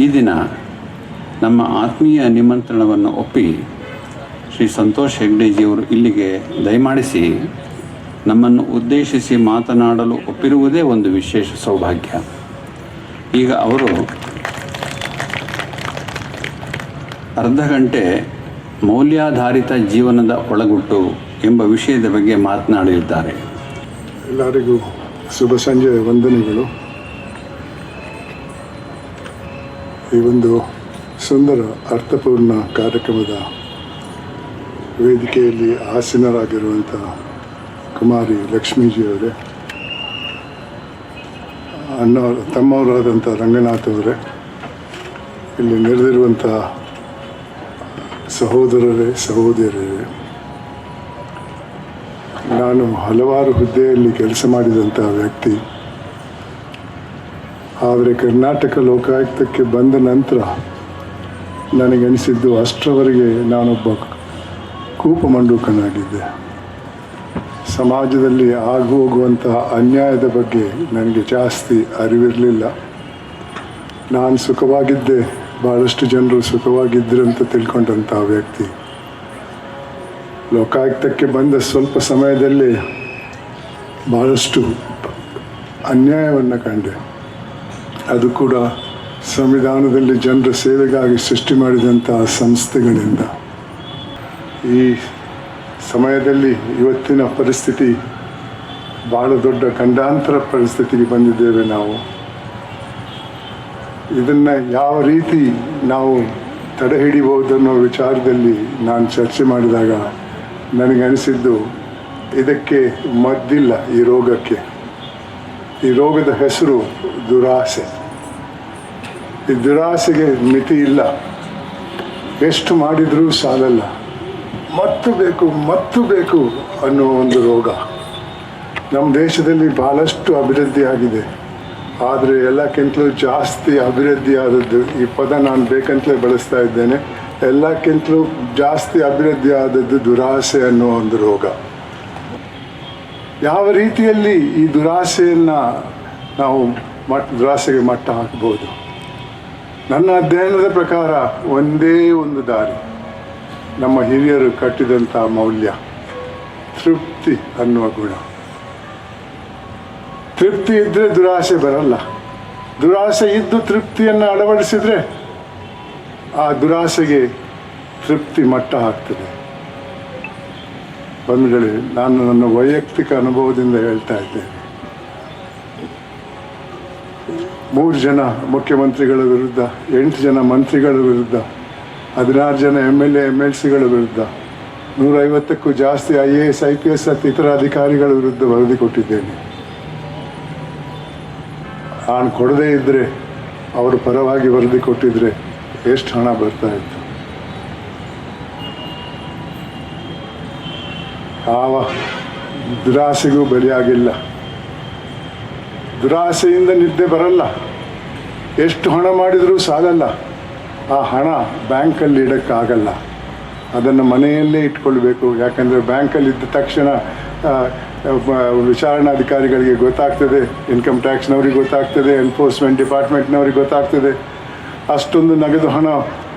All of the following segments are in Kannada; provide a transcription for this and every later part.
ಈ ದಿನ ನಮ್ಮ ಆತ್ಮೀಯ ನಿಮಂತ್ರಣವನ್ನು ಒಪ್ಪಿ ಶ್ರೀ ಸಂತೋಷ್ ಹೆಗ್ಡೆಜಿಯವರು ಇಲ್ಲಿಗೆ ದಯಮಾಡಿಸಿ ನಮ್ಮನ್ನು ಉದ್ದೇಶಿಸಿ ಮಾತನಾಡಲು ಒಪ್ಪಿರುವುದೇ ಒಂದು ವಿಶೇಷ ಸೌಭಾಗ್ಯ. ಈಗ ಅವರು ಅರ್ಧ ಗಂಟೆ ಮೌಲ್ಯಾಧಾರಿತ ಜೀವನದ ಒಳಗುಟ್ಟು ಎಂಬ ವಿಷಯದ ಬಗ್ಗೆ ಮಾತನಾಡಲಿದ್ದಾರೆ. ಎಲ್ಲರಿಗೂ ಶುಭ ಸಂಜೆಯ ವಂದನೆಗಳು. ಈ ಒಂದು ಸುಂದರ ಅರ್ಥಪೂರ್ಣ ಕಾರ್ಯಕ್ರಮದ ವೇದಿಕೆಯಲ್ಲಿ ಆಸೀನರಾಗಿರುವಂಥ ಕುಮಾರಿ ಲಕ್ಷ್ಮೀಜಿಯವರೇ, ತಮ್ಮವರಾದಂಥ ರಂಗನಾಥ್ ಅವರೇ, ಇಲ್ಲಿ ನೆರೆದಿರುವಂಥ ಸಹೋದರರೇ, ಸಹೋದರಿಯರೇ, ನಾನು ಹಲವಾರು ಹುದ್ದೆಯಲ್ಲಿ ಕೆಲಸ ಮಾಡಿದಂಥ ವ್ಯಕ್ತಿ. ಆದರೆ ಕರ್ನಾಟಕ ಲೋಕಾಯುಕ್ತಕ್ಕೆ ಬಂದ ನಂತರ ನನಗನಿಸಿದ್ದು ಅಷ್ಟರವರೆಗೆ ನಾನೊಬ್ಬ ಕೂಪಮಂಡೂಕನಾಗಿದ್ದೆ. ಸಮಾಜದಲ್ಲಿ ಆಗೋಗುವಂಥ ಅನ್ಯಾಯದ ಬಗ್ಗೆ ನನಗೆ ಜಾಸ್ತಿ ಅರಿವಿರಲಿಲ್ಲ. ನಾನು ಸುಖವಾಗಿದ್ದೆ, ಭಾಳಷ್ಟು ಜನರು ಸುಖವಾಗಿದ್ದರು ಅಂತ ತಿಳ್ಕೊಂಡಂಥ ವ್ಯಕ್ತಿ. ಲೋಕಾಯುಕ್ತಕ್ಕೆ ಬಂದ ಸ್ವಲ್ಪ ಸಮಯದಲ್ಲಿ ಭಾಳಷ್ಟು ಅನ್ಯಾಯವನ್ನು ಕಂಡೆ. ಅದು ಕೂಡ ಸಂವಿಧಾನದಲ್ಲಿ ಜನರ ಸೇವೆಗಾಗಿ ಸೃಷ್ಟಿ ಮಾಡಿದಂಥ ಸಂಸ್ಥೆಗಳಿಂದ. ಈ ಸಮಯದಲ್ಲಿ ಇವತ್ತಿನ ಪರಿಸ್ಥಿತಿ ಭಾಳ ದೊಡ್ಡ ಖಂಡಾಂತರ ಪರಿಸ್ಥಿತಿಗೆ ಬಂದಿದ್ದೇವೆ ನಾವು. ಇದನ್ನು ಯಾವ ರೀತಿ ನಾವು ತಡೆ ಹಿಡಿಬಹುದನ್ನೋ ವಿಚಾರದಲ್ಲಿ ನಾನು ಚರ್ಚೆ ಮಾಡಿದಾಗ ನನಗನಿಸಿದ್ದು, ಇದಕ್ಕೆ ಮದ್ದಿಲ್ಲ. ಈ ರೋಗಕ್ಕೆ, ಈ ರೋಗದ ಹೆಸರು ದುರಾಸೆ. ಈ ದುರಾಸೆಗೆ ಮಿತಿ ಇಲ್ಲ. ಎಷ್ಟು ಮಾಡಿದರೂ ಸಾಲಲ್ಲ. ಮತ್ತು ಬೇಕು ಅನ್ನೋ ಒಂದು ರೋಗ. ನಮ್ಮ ದೇಶದಲ್ಲಿ ಭಾಳಷ್ಟು ಅಭಿವೃದ್ಧಿ ಆಗಿದೆ, ಆದರೆ ಎಲ್ಲಕ್ಕಿಂತಲೂ ಜಾಸ್ತಿ ಅಭಿವೃದ್ಧಿ ಆದದ್ದು, ಈ ಪದ ನಾನು ಬೇಕಂತಲೇ ಬಳಸ್ತಾ ಇದ್ದೇನೆ, ಎಲ್ಲಕ್ಕಿಂತಲೂ ಜಾಸ್ತಿ ಅಭಿವೃದ್ಧಿ ಆದದ್ದು ದುರಾಸೆ ಅನ್ನೋ ಒಂದು ರೋಗ. ಯಾವ ರೀತಿಯಲ್ಲಿ ಈ ದುರಾಸೆಯನ್ನು ನಾವು ದುರಾಸೆಗೆ ಮಟ್ಟ ಹಾಕ್ಬೋದು? ನನ್ನ ಅಧ್ಯಯನದ ಪ್ರಕಾರ ಒಂದೇ ಒಂದು ದಾರಿ, ನಮ್ಮ ಹಿರಿಯರು ಕಟ್ಟಿದಂಥ ಮೌಲ್ಯ, ತೃಪ್ತಿ ಅನ್ನುವ ಗುಣ. ತೃಪ್ತಿ ಇದ್ದರೆ ದುರಾಸೆ ಬರಲ್ಲ. ದುರಾಸೆ ಇದ್ದು ತೃಪ್ತಿಯನ್ನು ಅಳವಡಿಸಿದರೆ ಆ ದುರಾಸೆಗೆ ತೃಪ್ತಿ ಮಟ್ಟ ಹಾಕ್ತದೆ. ಬಂಧುಗಳೇ, ನಾನು ನನ್ನ ವೈಯಕ್ತಿಕ ಅನುಭವದಿಂದ ಹೇಳ್ತಾ ಇದ್ದೇನೆ. 3 ಜನ ಮುಖ್ಯಮಂತ್ರಿಗಳ ವಿರುದ್ಧ, 8 ಜನ ಮಂತ್ರಿಗಳ ವಿರುದ್ಧ, 16 ಜನ MLA MLCಗಳ ವಿರುದ್ಧ, 150ಕ್ಕೂ ಜಾಸ್ತಿ IAS IPS ಇತರ ಅಧಿಕಾರಿಗಳ ವಿರುದ್ಧ ವರದಿ ಕೊಟ್ಟಿದ್ದೇನೆ. ನಾನು ಕೊಡದೇ ಇದ್ದರೆ, ಅವರು ಪರವಾಗಿ ವರದಿ ಕೊಟ್ಟಿದ್ರೆ ಎಷ್ಟು ಹಣ ಬರ್ತಾ ಇತ್ತು? ಯಾವ ದುರಾಸೆಗೂ ಬಲಿಯಾಗಿಲ್ಲ. ದುರಾಸೆಯಿಂದ ನಿದ್ದೆ ಬರಲ್ಲ. ಎಷ್ಟು ಹಣ ಮಾಡಿದರೂ ಸಾಲಲ್ಲ. ಆ ಹಣ ಬ್ಯಾಂಕಲ್ಲಿ ಇಡೋಕ್ಕಾಗಲ್ಲ. ಅದನ್ನು ಮನೆಯಲ್ಲೇ ಇಟ್ಕೊಳ್ಬೇಕು. ಯಾಕಂದರೆ ಬ್ಯಾಂಕಲ್ಲಿ ಇದ್ದ ತಕ್ಷಣ ವಿಚಾರಣಾಧಿಕಾರಿಗಳಿಗೆ ಗೊತ್ತಾಗ್ತದೆ, ಇನ್ಕಮ್ ಟ್ಯಾಕ್ಸ್ನವ್ರಿಗೆ ಗೊತ್ತಾಗ್ತದೆ, ಎನ್ಫೋರ್ಸ್ಮೆಂಟ್ ಡಿಪಾರ್ಟ್ಮೆಂಟ್ನವ್ರಿಗೆ ಗೊತ್ತಾಗ್ತದೆ. ಅಷ್ಟೊಂದು ನಗದು ಹಣ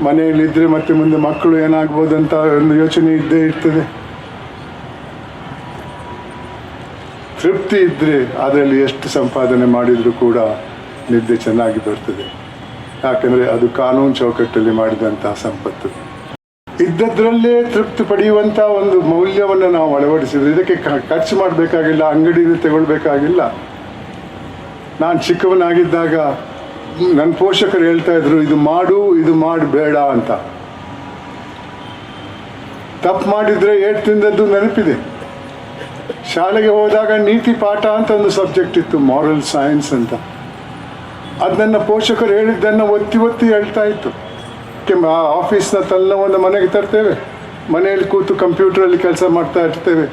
ಮನೆಯಲ್ಲಿದ್ದರೆ ಮತ್ತೆ ಮುಂದೆ ಮಕ್ಕಳು ಏನಾಗ್ಬೋದಂತ ಒಂದು ಯೋಚನೆ ಇದ್ದೇ ಇರ್ತದೆ. ತೃಪ್ತಿ ಇದ್ದರೆ ಅದರಲ್ಲಿ ಎಷ್ಟು ಸಂಪಾದನೆ ಮಾಡಿದರೂ ಕೂಡ ನಿದ್ದೆ ಚೆನ್ನಾಗಿ ಬರ್ತದೆ. ಯಾಕಂದರೆ ಅದು ಕಾನೂನು ಚೌಕಟ್ಟಲ್ಲಿ ಮಾಡಿದಂತಹ ಸಂಪತ್ತು. ಇದ್ದದ್ರಲ್ಲೇ ತೃಪ್ತಿ ಪಡೆಯುವಂಥ ಒಂದು ಮೌಲ್ಯವನ್ನು ನಾವು ಅಳವಡಿಸಿದ್ರೆ ಇದಕ್ಕೆ ಖರ್ಚು ಮಾಡಬೇಕಾಗಿಲ್ಲ, ಅಂಗಡಿಯಿಂದ ತಗೊಳ್ಬೇಕಾಗಿಲ್ಲ. ನಾನು ಚಿಕ್ಕವನಾಗಿದ್ದಾಗ ನನ್ನ ಪೋಷಕರು ಹೇಳ್ತಾ ಇದ್ರು, ಇದು ಮಾಡು, ಇದು ಮಾಡಬೇಡ ಅಂತ. ತಪ್ಪು ಮಾಡಿದರೆ ಏಟು ತಿಂದದ್ದು ನೆನಪಿದೆ. ಶಾಲೆಗೆ ಹೋದಾಗ ನೀತಿ ಪಾಠ ಅಂತ ಒಂದು ಸಬ್ಜೆಕ್ಟ್ ಇತ್ತು, ಮಾರಲ್ ಸೈನ್ಸ್ ಅಂತ. ಅದನ್ನ ಪೋಷಕರು ಹೇಳಿದ್ದನ್ನು ಒತ್ತಿ ಹೇಳ್ತಾ ಇತ್ತು. ಆಫೀಸ್ನ ತಲ್ಲವನ್ನು ಮನೆಗೆ ತರ್ತೇವೆ, ಮನೆಯಲ್ಲಿ ಕೂತು ಕಂಪ್ಯೂಟರಲ್ಲಿ ಕೆಲಸ ಮಾಡ್ತಾ ಇರ್ತೇವೆ.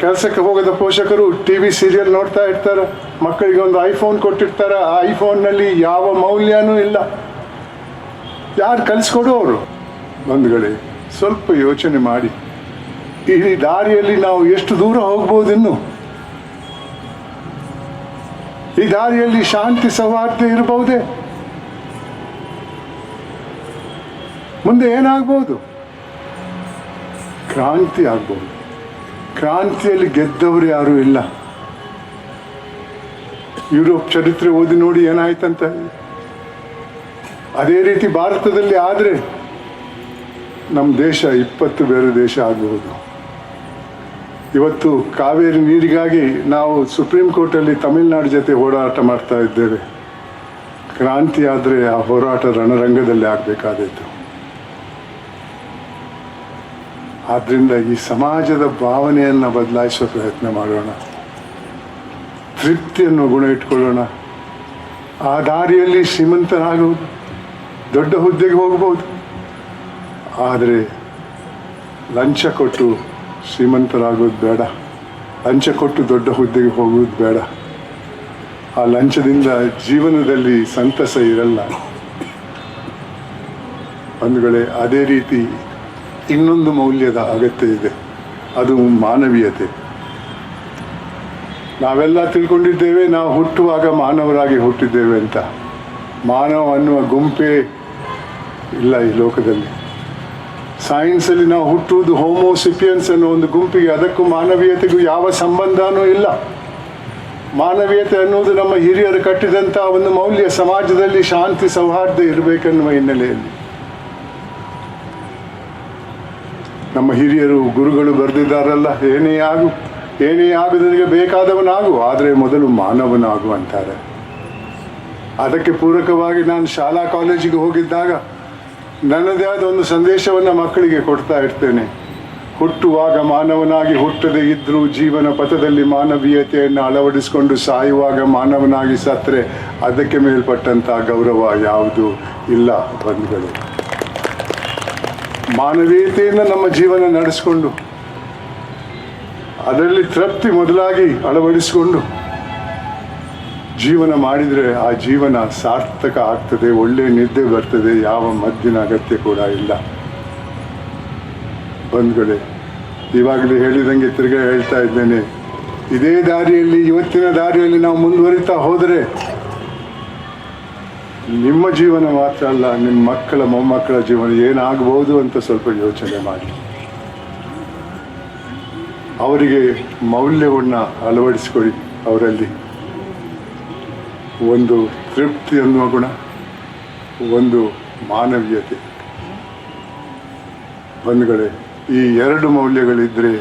ಕೆಲಸಕ್ಕೆ ಹೋಗದ ಪೋಷಕರು TV ಸೀರಿಯಲ್ ನೋಡ್ತಾ ಇರ್ತಾರೆ. ಮಕ್ಕಳಿಗೆ ಒಂದು ಐಫೋನ್ ಕೊಟ್ಟಿರ್ತಾರೆ. ಆ ಐಫೋನ್ನಲ್ಲಿ ಯಾವ ಮೌಲ್ಯನೂ ಇಲ್ಲ. ಯಾರು ಕಲಿಸ್ಕೊಡೋರು? ಬಂಧುಗಳೇ, ಸ್ವಲ್ಪ ಯೋಚನೆ ಮಾಡಿ. ಈ ದಾರಿಯಲ್ಲಿ ನಾವು ಎಷ್ಟು ದೂರ ಹೋಗ್ಬೋದು? ಇನ್ನು ಈ ದಾರಿಯಲ್ಲಿ ಶಾಂತಿ ಸೌಹಾರ್ದ ಇರಬಹುದೇ? ಮುಂದೆ ಏನಾಗ್ಬೋದು? ಕ್ರಾಂತಿ ಆಗ್ಬೋದು. ಕ್ರಾಂತಿಯಲ್ಲಿ ಗೆದ್ದವರು ಯಾರೂ ಇಲ್ಲ. ಯುರೋಪ್ ಚರಿತ್ರೆ ಓದಿ ನೋಡಿ ಏನಾಯ್ತಂತ. ಅದೇ ರೀತಿ ಭಾರತದಲ್ಲಿ ಆದರೆ ನಮ್ಮ ದೇಶ 20 ಬೇರೆ ದೇಶ ಆಗಬಹುದು. ಇವತ್ತು ಕಾವೇರಿ ನೀರಿಗಾಗಿ ನಾವು ಸುಪ್ರೀಂ ಕೋರ್ಟಲ್ಲಿ ತಮಿಳುನಾಡು ಜೊತೆ ಹೋರಾಟ ಮಾಡ್ತಾ ಇದ್ದೇವೆ. ಕ್ರಾಂತಿ ಆದರೆ ಆ ಹೋರಾಟ ರಣರಂಗದಲ್ಲಿ ಆಗಬೇಕಾದೀತು. ಆದ್ದರಿಂದ ಈ ಸಮಾಜದ ಭಾವನೆಯನ್ನು ಬದಲಾಯಿಸುವ ಪ್ರಯತ್ನ ಮಾಡೋಣ. ತೃಪ್ತಿಯನ್ನು ಗುಣ ಇಟ್ಕೊಳ್ಳೋಣ. ಆ ದಾರಿಯಲ್ಲಿ ಶ್ರೀಮಂತನಾಗುವುದು, ದೊಡ್ಡ ಹುದ್ದೆಗೆ ಹೋಗ್ಬೋದು. ಆದರೆ ಲಂಚ ಕೊಟ್ಟು ಶ್ರೀಮಂತರಾಗೋದು ಬೇಡ, ಲಂಚ ಕೊಟ್ಟು ದೊಡ್ಡ ಹುದ್ದೆಗೆ ಹೋಗುವುದು ಬೇಡ. ಆ ಲಂಚದಿಂದ ಜೀವನದಲ್ಲಿ ಸಂತಸ ಇರಲ್ಲ. ಬಂಧುಗಳೇ, ಅದೇ ರೀತಿ ಇನ್ನೊಂದು ಮೌಲ್ಯದ ಅಗತ್ಯ ಇದೆ, ಅದು ಮಾನವೀಯತೆ. ನಾವೆಲ್ಲ ತಿಳ್ಕೊಂಡಿದ್ದೇವೆ ನಾವು ಹುಟ್ಟುವಾಗ ಮಾನವರಾಗಿ ಹುಟ್ಟಿದ್ದೇವೆ ಅಂತ. ಮಾನವ ಅನ್ನುವ ಗುಂಪೇ ಇಲ್ಲ ಈ ಲೋಕದಲ್ಲಿ. ಸೈನ್ಸಲ್ಲಿ ನಾವು ಹುಟ್ಟುವುದು ಹೋಮೋಸಿಪಿಯನ್ಸ್ ಅನ್ನೋ ಒಂದು ಗುಂಪಿಗೆ, ಅದಕ್ಕೂ ಮಾನವೀಯತೆಗೂ ಯಾವ ಸಂಬಂಧನೂ ಇಲ್ಲ. ಮಾನವೀಯತೆ ಅನ್ನುವುದು ನಮ್ಮ ಹಿರಿಯರು ಕಟ್ಟಿದಂಥ ಒಂದು ಮೌಲ್ಯ. ಸಮಾಜದಲ್ಲಿ ಶಾಂತಿ ಸೌಹಾರ್ದ ಇರಬೇಕೆನ್ನುವ ಹಿನ್ನೆಲೆಯಲ್ಲಿ ನಮ್ಮ ಹಿರಿಯರು ಗುರುಗಳು ಬರೆದಿದ್ದಾರಲ್ಲ, ಏನೇ ಆಗುವುದರಿಗೆ ಬೇಕಾದವನಾಗು, ಆದರೆ ಮೊದಲು ಮಾನವನಾಗು ಅಂತಾರೆ. ಅದಕ್ಕೆ ಪೂರಕವಾಗಿ ನಾನು ಶಾಲಾ ಕಾಲೇಜಿಗೆ ಹೋಗಿದ್ದಾಗ ನನ್ನದೇ ಆದ ಒಂದು ಸಂದೇಶವನ್ನು ಮಕ್ಕಳಿಗೆ ಕೊಡ್ತಾ ಇರ್ತೇನೆ. ಹುಟ್ಟುವಾಗ ಮಾನವನಾಗಿ ಹುಟ್ಟದೆ ಇದ್ದರೂ ಜೀವನ ಪಥದಲ್ಲಿ ಮಾನವೀಯತೆಯನ್ನು ಅಳವಡಿಸಿಕೊಂಡು ಸಾಯುವಾಗ ಮಾನವನಾಗಿ ಸತ್ತರೆ ಅದಕ್ಕೆ ಮೇಲ್ಪಟ್ಟಂಥ ಗೌರವ ಯಾವುದೂ ಇಲ್ಲ. ಬಂಧುಗಳು, ಮಾನವೀಯತೆಯಿಂದ ನಮ್ಮ ಜೀವನ ನಡೆಸಿಕೊಂಡು ಅದರಲ್ಲಿ ತೃಪ್ತಿ ಮೊದಲಾಗಿ ಅಳವಡಿಸಿಕೊಂಡು ಜೀವನ ಮಾಡಿದರೆ ಆ ಜೀವನ ಸಾರ್ಥಕ ಆಗ್ತದೆ. ಒಳ್ಳೆಯ ನಿದ್ದೆ ಬರ್ತದೆ, ಯಾವ ಮದ್ದಿನ ಅಗತ್ಯ ಕೂಡ ಇಲ್ಲ. ಬಂಧುಗಳೇ, ಇವಾಗಲೇ ಹೇಳಿದಂಗೆ ತಿರ್ಗಾ ಹೇಳ್ತಾ ಇದ್ದೇನೆ, ಇದೇ ದಾರಿಯಲ್ಲಿ, ಇವತ್ತಿನ ದಾರಿಯಲ್ಲಿ ನಾವು ಮುಂದುವರಿತಾ ಹೋದರೆ ನಿಮ್ಮ ಜೀವನ ಮಾತ್ರ ಅಲ್ಲ, ನಿಮ್ಮ ಮಕ್ಕಳ ಮೊಮ್ಮಕ್ಕಳ ಜೀವನ ಏನಾಗಬಹುದು ಅಂತ ಸ್ವಲ್ಪ ಯೋಚನೆ ಮಾಡಿ. ಅವರಿಗೆ ಮೌಲ್ಯವನ್ನು ಅಳವಡಿಸಿಕೊಳ್ಳಿ. ಅವರಲ್ಲಿ ಒಂದು ತೃಪ್ತಿ ಅನ್ನುವ ಗುಣ, ಒಂದು ಮಾನವೀಯತೆ. ಬಂಧುಗಳೇ, ಈ ಎರಡು ಮೌಲ್ಯಗಳಿದ್ದರೆ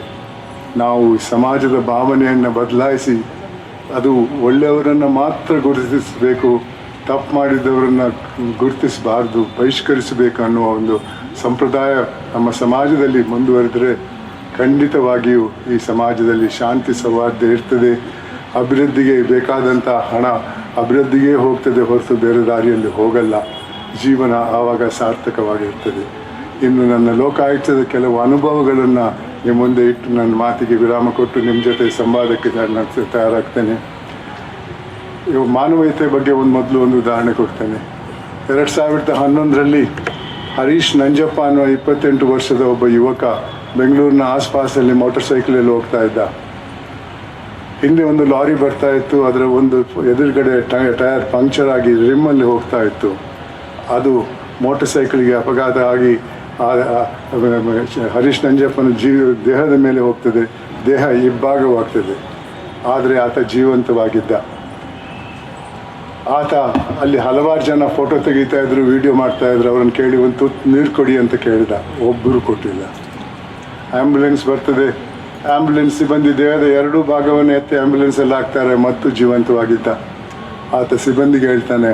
ನಾವು ಸಮಾಜದ ಭಾವನೆಯನ್ನು ಬದಲಾಯಿಸಿ ಅದು ಒಳ್ಳೆಯವರನ್ನು ಮಾತ್ರ ಗುರುತಿಸಬೇಕು, ತಪ್ಪು ಮಾಡಿದವರನ್ನು ಗುರುತಿಸಬಾರ್ದು, ಬಹಿಷ್ಕರಿಸಬೇಕು ಅನ್ನುವ ಒಂದು ಸಂಪ್ರದಾಯ ನಮ್ಮ ಸಮಾಜದಲ್ಲಿ ಮುಂದುವರೆದರೆ ಖಂಡಿತವಾಗಿಯೂ ಈ ಸಮಾಜದಲ್ಲಿ ಶಾಂತಿ ಸೌಹಾರ್ದ ಇರ್ತದೆ. ಅಭಿವೃದ್ಧಿಗೆ ಬೇಕಾದಂಥ ಹಣ ಅಭಿವೃದ್ಧಿಗೆ ಹೋಗ್ತದೆ ಹೊರತು ಬೇರೆ ದಾರಿಯಲ್ಲಿ ಹೋಗಲ್ಲ. ಜೀವನ ಆವಾಗ ಸಾರ್ಥಕವಾಗಿರ್ತದೆ. ಇನ್ನು ನನ್ನ ಲೋಕಾಯುಕ್ತದ ಕೆಲವು ಅನುಭವಗಳನ್ನು ನಿಮ್ಮ ಮುಂದೆ ಇಟ್ಟು ನನ್ನ ಮಾತಿಗೆ ವಿರಾಮ ಕೊಟ್ಟು ನಿಮ್ಮ ಜೊತೆ ಸಂವಾದಕ್ಕೆ ನಾನು ತಯಾರಾಗ್ತೇನೆ. ಮಾನವೀಯತೆ ಬಗ್ಗೆ ಮೊದಲು ಒಂದು ಉದಾಹರಣೆ ಕೊಡ್ತೇನೆ. 2011ರಲ್ಲಿ ಹರೀಶ್ ನಂಜಪ್ಪ ಅನ್ನುವ 28 ವರ್ಷದ ಒಬ್ಬ ಯುವಕ ಬೆಂಗಳೂರಿನ ಆಸ್ಪಾಸಲ್ಲಿ ಮೋಟರ್ ಸೈಕಲಲ್ಲಿ ಹೋಗ್ತಾ ಇದ್ದ. ಹಿಂದೆ ಒಂದು ಲಾರಿ ಬರ್ತಾ ಇತ್ತು, ಅದರ ಒಂದು ಎದುರುಗಡೆ ಟೈರ್ ಪಂಕ್ಚರ್ ಆಗಿ ರಿಮ್ಮಲ್ಲಿ ಹೋಗ್ತಾ ಇತ್ತು. ಅದು ಮೋಟರ್ ಸೈಕಲ್ಗೆ ಅಪಘಾತ ಆಗಿ ಹರೀಶ್ ನಂಜಪ್ಪನ ದೇಹದ ಮೇಲೆ ಹೋಗ್ತದೆ, ದೇಹ ಇಬ್ಬಾಗವಾಗ್ತದೆ. ಆದರೆ ಆತ ಜೀವಂತವಾಗಿದ್ದ. ಆತ ಅಲ್ಲಿ ಹಲವಾರು ಜನ ಫೋಟೋ ತೆಗಿತಾ ಇದ್ರು, ವಿಡಿಯೋ ಮಾಡ್ತಾ ಇದ್ರು. ಅವ್ರನ್ನ ಕೇಳಿ ಒಂದು ತುತ್ತು ನೀರು ಕೊಡಿ ಅಂತ ಕೇಳಿದ, ಒಬ್ಬರು ಕೊಟ್ಟಿಲ್ಲ. ಆ್ಯಂಬುಲೆನ್ಸ್ ಬರ್ತದೆ, ಆ್ಯಂಬುಲೆನ್ಸ್ ಸಿಬ್ಬಂದಿ ದೇಹದ ಎರಡೂ ಭಾಗವನ್ನು ಎತ್ತಿ ಆ್ಯಂಬುಲೆನ್ಸಲ್ಲಿ ಹಾಕ್ತಾರೆ, ಮತ್ತು ಜೀವಂತವಾಗಿದ್ದ. ಆತ ಸಿಬ್ಬಂದಿಗೆ ಹೇಳ್ತಾನೆ,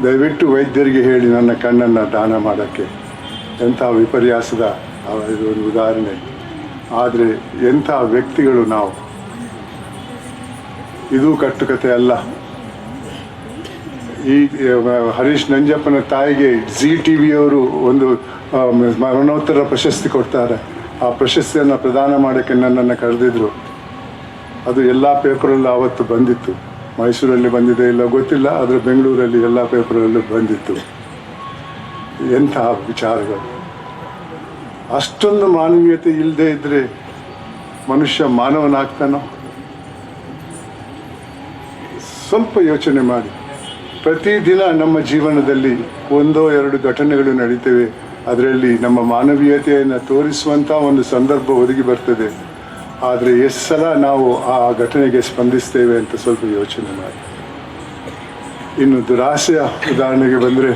ದಯವಿಟ್ಟು ವೈದ್ಯರಿಗೆ ಹೇಳಿ ನನ್ನ ಕಣ್ಣನ್ನು ದಾನ ಮಾಡೋಕ್ಕೆ. ಎಂಥ ವಿಪರ್ಯಾಸದ ಇದು ಒಂದು ಉದಾಹರಣೆ. ಆದರೆ ಎಂಥ ವ್ಯಕ್ತಿಗಳು ನಾವು. ಇದು ಕಟ್ಟುಕತೆ ಅಲ್ಲ. ಈ ಹರೀಶ್ ನಂಜಪ್ಪನ ತಾಯಿಗೆ ZTV ಅವರು ಒಂದು ಮರಣೋತ್ತರ ಪ್ರಶಸ್ತಿ ಕೊಡ್ತಾರೆ. ಆ ಪ್ರಶಸ್ತಿಯನ್ನು ಪ್ರದಾನ ಮಾಡೋಕ್ಕೆ ನನ್ನನ್ನು ಕರೆದಿದ್ರು. ಅದು ಎಲ್ಲ ಪೇಪರಲ್ಲೂ ಆವತ್ತು ಬಂದಿತ್ತು. ಮೈಸೂರಲ್ಲಿ ಬಂದಿದೆ ಇಲ್ಲ ಗೊತ್ತಿಲ್ಲ, ಆದರೆ ಬೆಂಗಳೂರಲ್ಲಿ ಎಲ್ಲ ಪೇಪರಲ್ಲೂ ಬಂದಿತ್ತು. ಎಂಥ ವಿಚಾರಗಳು. ಅಷ್ಟೊಂದು ಮಾನವೀಯತೆ ಇಲ್ಲದೆ ಇದ್ದರೆ ಮನುಷ್ಯ ಮಾನವನಾಗ್ತಾನೋ? ಸ್ವಲ್ಪ ಯೋಚನೆ ಮಾಡಿ. ಪ್ರತಿದಿನ ನಮ್ಮ ಜೀವನದಲ್ಲಿ ಒಂದೋ ಎರಡು ಘಟನೆಗಳು ನಡೀತವೆ. ಅದರಲ್ಲಿ ನಮ್ಮ ಮಾನವೀಯತೆಯನ್ನು ತೋರಿಸುವಂಥ ಒಂದು ಸಂದರ್ಭ ಒದಗಿ ಬರ್ತದೆ. ಆದರೆ ಎಷ್ಟು ಸಲ ನಾವು ಆ ಘಟನೆಗೆ ಸ್ಪಂದಿಸ್ತೇವೆ ಅಂತ ಸ್ವಲ್ಪ ಯೋಚನೆ ಮಾಡಿ. ಇನ್ನು ದುರಾಸೆಯ ಉದಾಹರಣೆಗೆ ಬಂದರೆ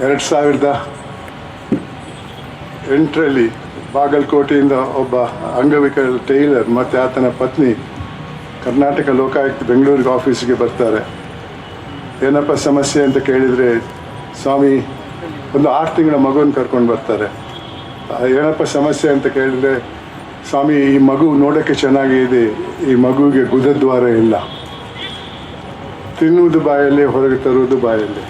2008ರಲ್ಲಿ ಬಾಗಲಕೋಟೆಯಿಂದ ಒಬ್ಬ ಅಂಗವಿಕಲ ಟೈಲರ್ ಮತ್ತು ಆತನ ಪತ್ನಿ ಕರ್ನಾಟಕ ಲೋಕಾಯುಕ್ತ ಬೆಂಗಳೂರಿಗೆ ಆಫೀಸಿಗೆ ಬರ್ತಾರೆ. ಏನಪ್ಪ ಸಮಸ್ಯೆ ಅಂತ ಕೇಳಿದರೆ, ಸ್ವಾಮಿ ಒಂದು 6 ತಿಂಗಳ ಮಗುವನ್ನು ಕರ್ಕೊಂಡು ಬರ್ತಾರೆ. ಏನಪ್ಪ ಸಮಸ್ಯೆ ಅಂತ ಕೇಳಿದರೆ, ಸ್ವಾಮಿ ಈ ಮಗು ನೋಡೋಕ್ಕೆ ಚೆನ್ನಾಗಿದೆ, ಈ ಮಗುವಿಗೆ ಗುದದ್ವಾರ ಇಲ್ಲ, ತಿನ್ನುವುದು ಬಾಯಲ್ಲಿ, ಹೊರಗೆ ತರುವುದು ಬಾಯಲ್ಲಿ.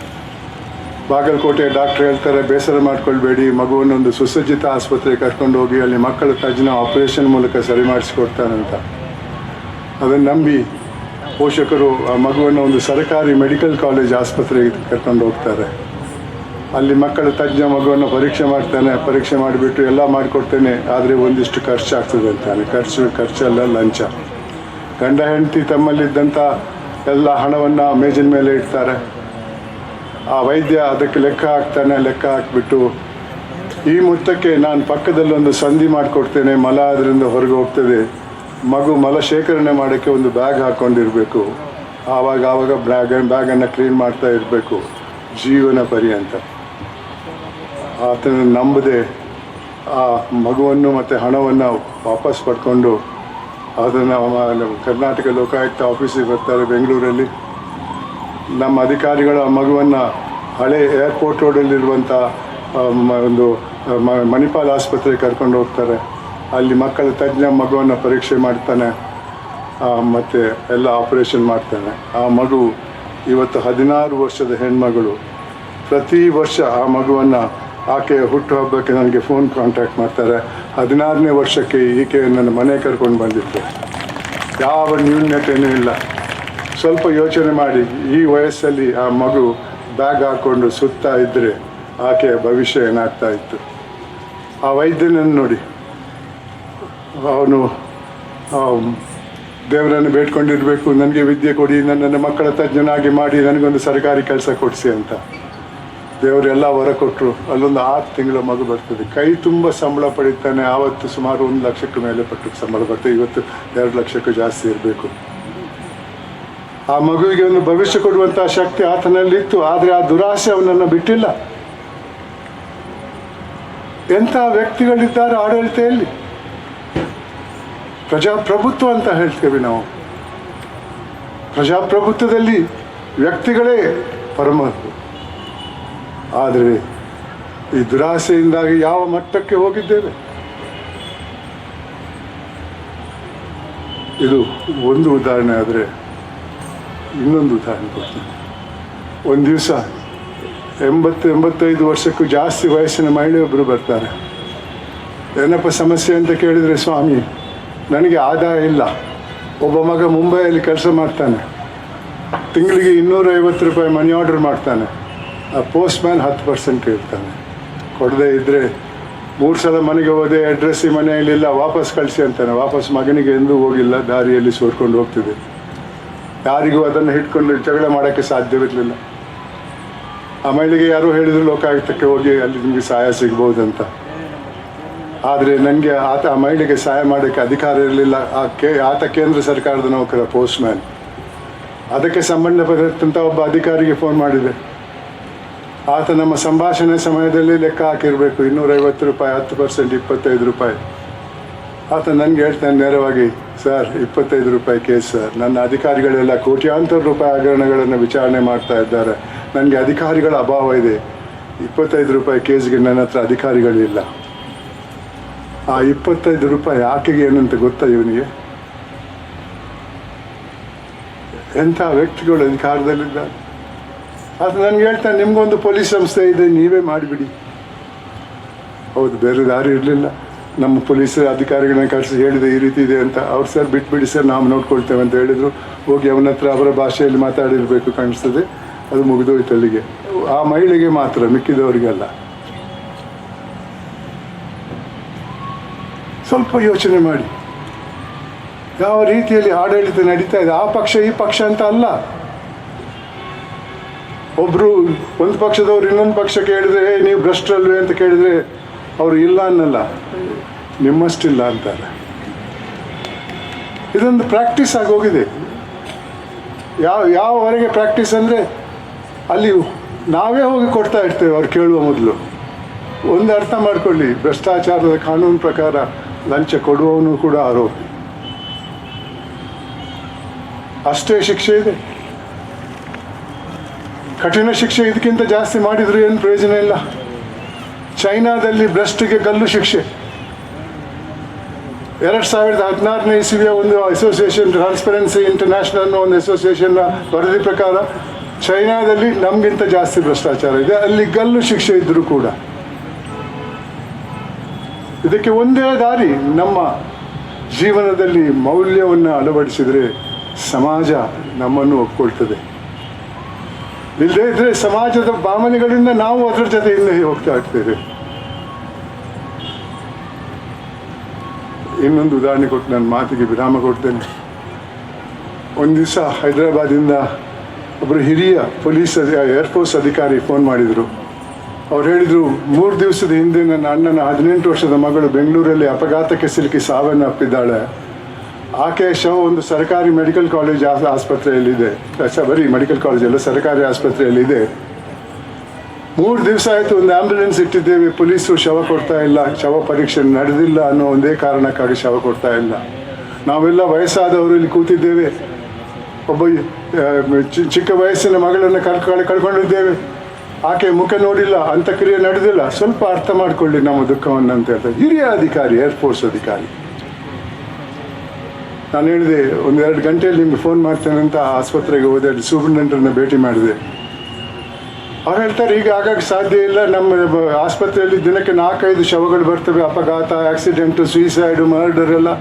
ಬಾಗಲಕೋಟೆ ಡಾಕ್ಟ್ರ್ ಹೇಳ್ತಾರೆ, ಬೇಸರ ಮಾಡ್ಕೊಳ್ಬೇಡಿ, ಮಗುವನ್ನು ಒಂದು ಸುಸಜ್ಜಿತ ಆಸ್ಪತ್ರೆಗೆ ಕರ್ಕೊಂಡು ಹೋಗಿ ಅಲ್ಲಿ ಮಕ್ಕಳ ತಜ್ಞ ಆಪರೇಷನ್ ಮೂಲಕ ಸರಿ ಮಾಡಿಸ್ಕೊಡ್ತಾನಂತ. ಅದನ್ನು ನಂಬಿ ಪೋಷಕರು ಆ ಮಗುವನ್ನು ಒಂದು ಸರ್ಕಾರಿ ಮೆಡಿಕಲ್ ಕಾಲೇಜ್ ಆಸ್ಪತ್ರೆಗೆ ಕರ್ಕೊಂಡು ಹೋಗ್ತಾರೆ. ಅಲ್ಲಿ ಮಕ್ಕಳ ತಜ್ಞ ಮಗುವನ್ನು ಪರೀಕ್ಷೆ ಮಾಡ್ತಾನೆ. ಪರೀಕ್ಷೆ ಮಾಡಿಬಿಟ್ಟು ಎಲ್ಲ ಮಾಡಿಕೊಡ್ತೇನೆ, ಆದರೆ ಒಂದಿಷ್ಟು ಖರ್ಚಾಗ್ತದೆ ಅಂತಾನೆ. ಖರ್ಚಲ್ಲ, ಲಂಚ. ಗಂಡ ಹೆಂಡತಿ ತಮ್ಮಲ್ಲಿದ್ದಂಥ ಎಲ್ಲ ಹಣವನ್ನು ಮೇಜಿನ ಮೇಲೆ ಇಡ್ತಾರೆ. ಆ ವೈದ್ಯ ಅದಕ್ಕೆ ಲೆಕ್ಕ ಹಾಕ್ತಾನೆ. ಲೆಕ್ಕ ಹಾಕಿಬಿಟ್ಟು ಈ ಮೊತ್ತಕ್ಕೆ ನಾನು ಪಕ್ಕದಲ್ಲೊಂದು ಸಂಧಿ ಮಾಡಿಕೊಡ್ತೇನೆ, ಮಲ ಅದರಿಂದ ಹೊರಗೆ ಹೋಗ್ತದೆ, ಮಗು ಮಲ ಶೇಖರಣೆ ಮಾಡೋಕ್ಕೆ ಒಂದು ಬ್ಯಾಗ್ ಹಾಕ್ಕೊಂಡಿರಬೇಕು, ಆವಾಗ ಬ್ಯಾಗನ್ನು ಕ್ಲೀನ್ ಮಾಡ್ತಾ ಇರಬೇಕು ಜೀವನ ಪರ್ಯಂತ. ಆತನ ನಂಬದೆ ಆ ಮಗುವನ್ನು ಮತ್ತು ಹಣವನ್ನು ವಾಪಸ್ ಪಡ್ಕೊಂಡು ಅದನ್ನು ಕರ್ನಾಟಕ ಲೋಕಾಯುಕ್ತ ಆಫೀಸಿಗೆ ಬರ್ತಾರೆ ಬೆಂಗಳೂರಲ್ಲಿ. ನಮ್ಮ ಅಧಿಕಾರಿಗಳು ಆ ಮಗುವನ್ನು ಹಳೆ ಏರ್ಪೋರ್ಟ್ ರೋಡಲ್ಲಿರುವಂಥ ಒಂದು ಮಣಿಪಾಲ್ ಆಸ್ಪತ್ರೆಗೆ ಕರ್ಕೊಂಡು ಹೋಗ್ತಾರೆ. ಅಲ್ಲಿ ಮಕ್ಕಳ ತಜ್ಞ ಮಗುವನ್ನು ಪರೀಕ್ಷೆ ಮಾಡ್ತಾನೆ ಮತ್ತು ಎಲ್ಲ ಆಪರೇಷನ್ ಮಾಡ್ತಾನೆ. ಆ ಮಗು ಇವತ್ತು 16 ವರ್ಷದ ಹೆಣ್ಮಗಳು. ಪ್ರತಿ ವರ್ಷ ಆ ಮಗುವನ್ನು ಆಕೆಯ ಹುಟ್ಟುಹಬ್ಬಕ್ಕೆ ನನಗೆ ಫೋನ್ ಕಾಂಟ್ಯಾಕ್ಟ್ ಮಾಡ್ತಾರೆ. 16ನೇ ವರ್ಷಕ್ಕೆ ಈಕೆ ನನ್ನ ಮನೆ ಕರ್ಕೊಂಡು ಬಂದಿತ್ತು. ಯಾವ ನ್ಯೂನ್ಯತೆಯೂ ಇಲ್ಲ. ಸ್ವಲ್ಪ ಯೋಚನೆ ಮಾಡಿ, ಈ ವಯಸ್ಸಲ್ಲಿ ಆ ಮಗು ಬ್ಯಾಗ್ ಹಾಕ್ಕೊಂಡು ಸುತ್ತಾ ಇದ್ದರೆ ಆಕೆಯ ಭವಿಷ್ಯ ಏನಾಗ್ತಾ ಇತ್ತು. ಆ ವೈದ್ಯನನ್ನು ನೋಡಿ, ಅವನು ದೇವರನ್ನು ಬೇಡ್ಕೊಂಡಿರಬೇಕು, ನನಗೆ ವಿದ್ಯೆ ಕೊಡಿ, ನನ್ನನ್ನು ಮಕ್ಕಳ ತಜ್ಞನಾಗಿ ಮಾಡಿ, ನನಗೊಂದು ಸರ್ಕಾರಿ ಕೆಲಸ ಕೊಡಿಸಿ ಅಂತ. ದೇವರೆಲ್ಲ ವರ ಕೊಟ್ಟರು. ಅಲ್ಲೊಂದು 6 ತಿಂಗಳ ಮಗು ಬರ್ತದೆ. ಕೈ ತುಂಬ ಸಂಬಳ ಪಡಿತಾನೆ. ಆವತ್ತು ಸುಮಾರು 1 ಲಕ್ಷಕ್ಕೆ ಮೇಲೆ ಪಟ್ಟು ಸಂಬಳ ಬರ್ತದೆ. ಇವತ್ತು 2 ಲಕ್ಷಕ್ಕೂ ಜಾಸ್ತಿ ಇರಬೇಕು. ಆ ಮಗುವಿಗೆ ಒಂದು ಭವಿಷ್ಯ ಕೊಡುವಂಥ ಶಕ್ತಿ ಆತನಲ್ಲಿತ್ತು. ಆದರೆ ಆ ದುರಾಸೆ ಅವನನ್ನು ಬಿಟ್ಟಿಲ್ಲ. ಎಂಥ ವ್ಯಕ್ತಿಗಳಿದ್ದಾರೆ ಆಡಳಿತೆಯಲ್ಲಿ. ಪ್ರಜಾಪ್ರಭುತ್ವ ಅಂತ ಹೇಳ್ತೇವೆ ನಾವು. ಪ್ರಜಾಪ್ರಭುತ್ವದಲ್ಲಿ ವ್ಯಕ್ತಿಗಳೇ ಪರಮಾತ್ಮ. ಆದರೆ ಈ ದುರಾಸೆಯಿಂದಾಗಿ ಯಾವ ಮಟ್ಟಕ್ಕೆ ಹೋಗಿದ್ದೇವೆ. ಇದು ಒಂದು ಉದಾಹರಣೆ. ಆದರೆ ಇನ್ನೊಂದು ಉದಾಹರಣೆ ಕೊಡ್ತೀನಿ. ಒಂದು ದಿವಸ 80-85 ವರ್ಷಕ್ಕೂ ಜಾಸ್ತಿ ವಯಸ್ಸಿನ ಮಹಿಳೆಯೊಬ್ಬರು ಬರ್ತಾರೆ. ಏನಪ್ಪ ಸಮಸ್ಯೆ ಅಂತ ಕೇಳಿದರೆ, ಸ್ವಾಮಿ ನನಗೆ ಆದಾಯ ಇಲ್ಲ, ಒಬ್ಬ ಮಗ ಮುಂಬೈಯಲ್ಲಿ ಕೆಲಸ ಮಾಡ್ತಾನೆ, ತಿಂಗಳಿಗೆ 250 ರೂಪಾಯಿ ಮನಿ ಆರ್ಡರ್ ಮಾಡ್ತಾನೆ, ಆ ಪೋಸ್ಟ್ ಮ್ಯಾನ್ 10% ಇರ್ತಾನೆ, ಕೊಡದೇ ಇದ್ದರೆ 3 ಸಲ ಮನೆಗೆ ಹೋದೆ, ಅಡ್ರೆಸ್ ಈ ಮನೆಯಲ್ಲಿಲ್ಲ, ವಾಪಸ್ ಕಳಿಸಿ ಅಂತಾನೆ. ವಾಪಸ್ ಮಗನಿಗೆ ಎಂದೂ ಹೋಗಿಲ್ಲ, ದಾರಿಯಲ್ಲಿ ಸೋರ್ಕೊಂಡು ಹೋಗ್ತಿದೆ. ಯಾರಿಗೂ ಅದನ್ನು ಹಿಡ್ಕೊಂಡು ಜಗಳ ಮಾಡೋಕ್ಕೆ ಸಾಧ್ಯವಿರಲಿಲ್ಲ. ಆ ಮಹಿಳೆಗೆ ಯಾರೋ ಹೇಳಿದ್ರು ಲೋಕಾಯುಕ್ತಕ್ಕೆ ಹೋಗಿ ಅಲ್ಲಿ ನಿಮಗೆ ಸಹಾಯ ಸಿಗ್ಬೋದಂತ. ಆದರೆ ನನಗೆ ಆ ಮಹಿಳೆಗೆ ಸಹಾಯ ಮಾಡೋಕ್ಕೆ ಅಧಿಕಾರ ಇರಲಿಲ್ಲ. ಆತ ಕೇಂದ್ರ ಸರ್ಕಾರದ ನೌಕರ, ಪೋಸ್ಟ್ ಮ್ಯಾನ್. ಅದಕ್ಕೆ ಸಂಬಂಧಪಟ್ಟಂಥ ಒಬ್ಬ ಅಧಿಕಾರಿಗೆ ಫೋನ್ ಮಾಡಿದೆ. ಆತ ನಮ್ಮ ಸಂಭಾಷಣೆ ಸಮಯದಲ್ಲಿ ಲೆಕ್ಕ ಹಾಕಿರಬೇಕು, 250 ರೂಪಾಯಿ, 10%, 25 ರೂಪಾಯಿ. ಆತ ನನಗೆ ಹೇಳ್ತಾನೆ ನೇರವಾಗಿ, ಸರ್ 25 ರೂಪಾಯಿ ಕೇಸ್ ಸರ್, ನನ್ನ ಅಧಿಕಾರಿಗಳೆಲ್ಲ ಕೋಟ್ಯಾಂತರ ರೂಪಾಯಿ ಹಗರಣಗಳನ್ನು ವಿಚಾರಣೆ ಮಾಡ್ತಾ ಇದ್ದಾರೆ, ನನಗೆ ಅಧಿಕಾರಿಗಳ ಅಭಾವ ಇದೆ, 25 ರೂಪಾಯಿ ಕೇಸ್ಗೆ ನನ್ನ ಹತ್ರ ಅಧಿಕಾರಿಗಳಿಲ್ಲ. ಆ 25 ರೂಪಾಯಿ ಆಕೆಗೆ ಏನಂತ ಗೊತ್ತಾ ಇವನಿಗೆ? ಎಂಥ ವ್ಯಕ್ತಿಗಳು ಅಧಿಕಾರದಲ್ಲಿದ್ದಾರೆ. ಅದು ನನಗೆ ಹೇಳ್ತಾನೆ, ನಿಮಗೊಂದು ಪೊಲೀಸ್ ಸಂಸ್ಥೆ ಇದೆ, ನೀವೇ ಮಾಡಿಬಿಡಿ. ಹೌದು, ಬೇರೆ ದಾರಿ ಇರಲಿಲ್ಲ. ನಮ್ಮ ಪೊಲೀಸ್ ಅಧಿಕಾರಿಗಳನ್ನ ಕಳಿಸಿ ಹೇಳಿದೆ ಈ ರೀತಿ ಇದೆ ಅಂತ. ಅವ್ರು ಸರ್ ಬಿಟ್ಬಿಡಿ ಸರ್, ನಾವು ನೋಡ್ಕೊಳ್ತೇವೆ ಅಂತ ಹೇಳಿದರು. ಹೋಗಿ ಅವನ ಹತ್ರ ಅವರ ಭಾಷೆಯಲ್ಲಿ ಮಾತಾಡಿರಬೇಕು ಕಾಣಿಸ್ತದೆ. ಅದು ಮುಗಿದೋಯ್ತು ಅಲ್ಲಿಗೆ. ಆ ಮಹಿಳೆಗೆ ಮಾತ್ರ, ಮಿಕ್ಕಿದವರಿಗೆಲ್ಲ. ಸ್ವಲ್ಪ ಯೋಚನೆ ಮಾಡಿ, ಯಾವ ರೀತಿಯಲ್ಲಿ ಆಡಳಿತ ನಡೀತಾ ಇದೆ. ಆ ಪಕ್ಷ ಈ ಪಕ್ಷ ಅಂತ ಅಲ್ಲ. ಒಬ್ಬರು ಒಂದು ಪಕ್ಷದವ್ರು ಇನ್ನೊಂದು ಪಕ್ಷಕ್ಕೆ ಹೇಳಿದ್ರೆ ನೀವು ಭ್ರಷ್ಟರಲ್ವೇ ಅಂತ ಕೇಳಿದರೆ ಅವರು ಇಲ್ಲ ಅನ್ನಲ್ಲ, ನಿಮ್ಮಷ್ಟಿಲ್ಲ ಅಂತಾರೆ. ಇದೊಂದು ಪ್ರಾಕ್ಟೀಸ್ ಆಗೋಗಿದೆ. ಯಾವವರೆಗೆ ಪ್ರಾಕ್ಟೀಸ್ ಅಂದರೆ ಅಲ್ಲಿ ನಾವೇ ಹೋಗಿ ಕೊಡ್ತಾ ಇರ್ತೇವೆ ಅವ್ರು ಕೇಳುವ ಮೊದಲು. ಒಂದು ಅರ್ಥ ಮಾಡ್ಕೊಳ್ಳಿ, ಭ್ರಷ್ಟಾಚಾರದ ಕಾನೂನು ಪ್ರಕಾರ ಲಂಚ ಕೊಡುವವನು ಕೂಡ ಆರೋಪಿ. ಅಷ್ಟೇ ಶಿಕ್ಷೆ ಇದೆ. ಕಠಿಣ ಶಿಕ್ಷೆ ಇದಕ್ಕಿಂತ ಜಾಸ್ತಿ ಮಾಡಿದ್ರು ಏನು ಪ್ರಯೋಜನ ಇಲ್ಲ. ಚೈನಾದಲ್ಲಿ ಭ್ರಷ್ಟಿಗೆ ಗಲ್ಲು ಶಿಕ್ಷೆ. 2016ನೇ ಇಸವಿಯ ಒಂದು ಅಸೋಸಿಯೇಷನ್, ಟ್ರಾನ್ಸ್ಪರೆನ್ಸಿ ಇಂಟರ್ನ್ಯಾಷನಲ್ ಅನ್ನೋ ಒಂದು ಅಸೋಸಿಯೇಷನ್ನ ವರದಿ ಪ್ರಕಾರ ಚೈನಾದಲ್ಲಿ ನಮಗಿಂತ ಜಾಸ್ತಿ ಭ್ರಷ್ಟಾಚಾರ ಇದೆ. ಅಲ್ಲಿ ಗಲ್ಲು ಶಿಕ್ಷೆ ಇದ್ದರೂ ಕೂಡ. ಇದಕ್ಕೆ ಒಂದೇ ದಾರಿ, ನಮ್ಮ ಜೀವನದಲ್ಲಿ ಮೌಲ್ಯವನ್ನು ಅಳವಡಿಸಿದರೆ ಸಮಾಜ ನಮ್ಮನ್ನು ಒಪ್ಕೊಳ್ತದೆ. ಇಲ್ಲದೇ ಇದ್ರೆ ಸಮಾಜದ ಭಾವನೆಗಳಿಂದ ನಾವು ಅದರ ಜೊತೆಯಿಂದ ಹೋಗ್ತಾ ಇರ್ತೇವೆ. ಇನ್ನೊಂದು ಉದಾಹರಣೆ ಕೊಟ್ಟು ನನ್ನ ಮಾತಿಗೆ ವಿರಾಮ ಕೊಡ್ತೇನೆ. ಒಂದು ದಿವಸ ಹೈದರಾಬಾದಿಂದ ಒಬ್ಬರು ಹಿರಿಯ ಪೊಲೀಸ್ ಏರ್ಫೋರ್ಸ್ ಅಧಿಕಾರಿ ಫೋನ್ ಮಾಡಿದರು. ಅವ್ರು ಹೇಳಿದರು, 3 ದಿವಸದ ಹಿಂದೆ ನನ್ನ ಅಣ್ಣನ 18 ವರ್ಷದ ಮಗಳು ಬೆಂಗಳೂರಲ್ಲಿ ಅಪಘಾತಕ್ಕೆ ಸಿಲುಕಿ ಸಾವನ್ನಪ್ಪಿದ್ದಾಳೆ. ಆಕೆಯ ಶವ ಒಂದು ಸರ್ಕಾರಿ ಮೆಡಿಕಲ್ ಕಾಲೇಜ್ ಆಸ್ಪತ್ರೆಯಲ್ಲಿದೆ. ಬರೀ ಮೆಡಿಕಲ್ ಕಾಲೇಜ್ ಅಲ್ಲ, ಸರ್ಕಾರಿ ಆಸ್ಪತ್ರೆಯಲ್ಲಿದೆ. 3 ದಿವಸ ಆಯಿತು, ಒಂದು ಆ್ಯಂಬುಲೆನ್ಸ್ ಇಟ್ಟಿದ್ದೇವೆ, ಪೊಲೀಸರು ಶವ ಕೊಡ್ತಾ ಇಲ್ಲ, ಶವ ಪರೀಕ್ಷೆ ನಡೆದಿಲ್ಲ ಅನ್ನೋ ಒಂದೇ ಕಾರಣಕ್ಕಾಗಿ ಶವ ಕೊಡ್ತಾ ಇಲ್ಲ. ನಾವೆಲ್ಲ ವಯಸ್ಸಾದವರು ಇಲ್ಲಿ ಕೂತಿದ್ದೇವೆ. ಒಬ್ಬ ಚಿಕ್ಕ ವಯಸ್ಸಿನ ಮಗಳನ್ನು ಕಳ್ಕೊಂಡಿದ್ದೇವೆ. ಆಕೆ ಮುಖ ನೋಡಿಲ್ಲ, ಅಂತ್ಯಕ್ರಿಯೆ ನಡೆದಿಲ್ಲ. ಸ್ವಲ್ಪ ಅರ್ಥ ಮಾಡಿಕೊಳ್ಳಿ ನಮ್ಮ ದುಃಖವನ್ನು ಅಂತ ಹೇಳ್ತಾರೆ. ಹಿರಿಯ ಅಧಿಕಾರಿ, ಏರ್ಫೋರ್ಸ್ ಅಧಿಕಾರಿ. ನಾನು ಹೇಳಿದೆ, 1-2 ಗಂಟೆಯಲ್ಲಿ ನಿಮ್ಗೆ ಫೋನ್ ಮಾಡ್ತೇನೆ ಅಂತ ಆಸ್ಪತ್ರೆಗೆ ಹೋದೆ. ಅಲ್ಲಿ ಸೂಪರಿಂಟೆಂಡರನ್ನ ಭೇಟಿ ಮಾಡಿದೆ. ಅವ್ರು ಹೇಳ್ತಾರೆ, ಈಗ ಆಗಾಗ ಸಾಧ್ಯ ಇಲ್ಲ, ನಮ್ಮ ಆಸ್ಪತ್ರೆಯಲ್ಲಿ ದಿನಕ್ಕೆ 4-5 ಶವಗಳು ಬರ್ತವೆ, ಅಪಘಾತ, ಆಕ್ಸಿಡೆಂಟು, ಸುಯಿಸೈಡು, ಮರ್ಡರ್ ಎಲ್ಲ.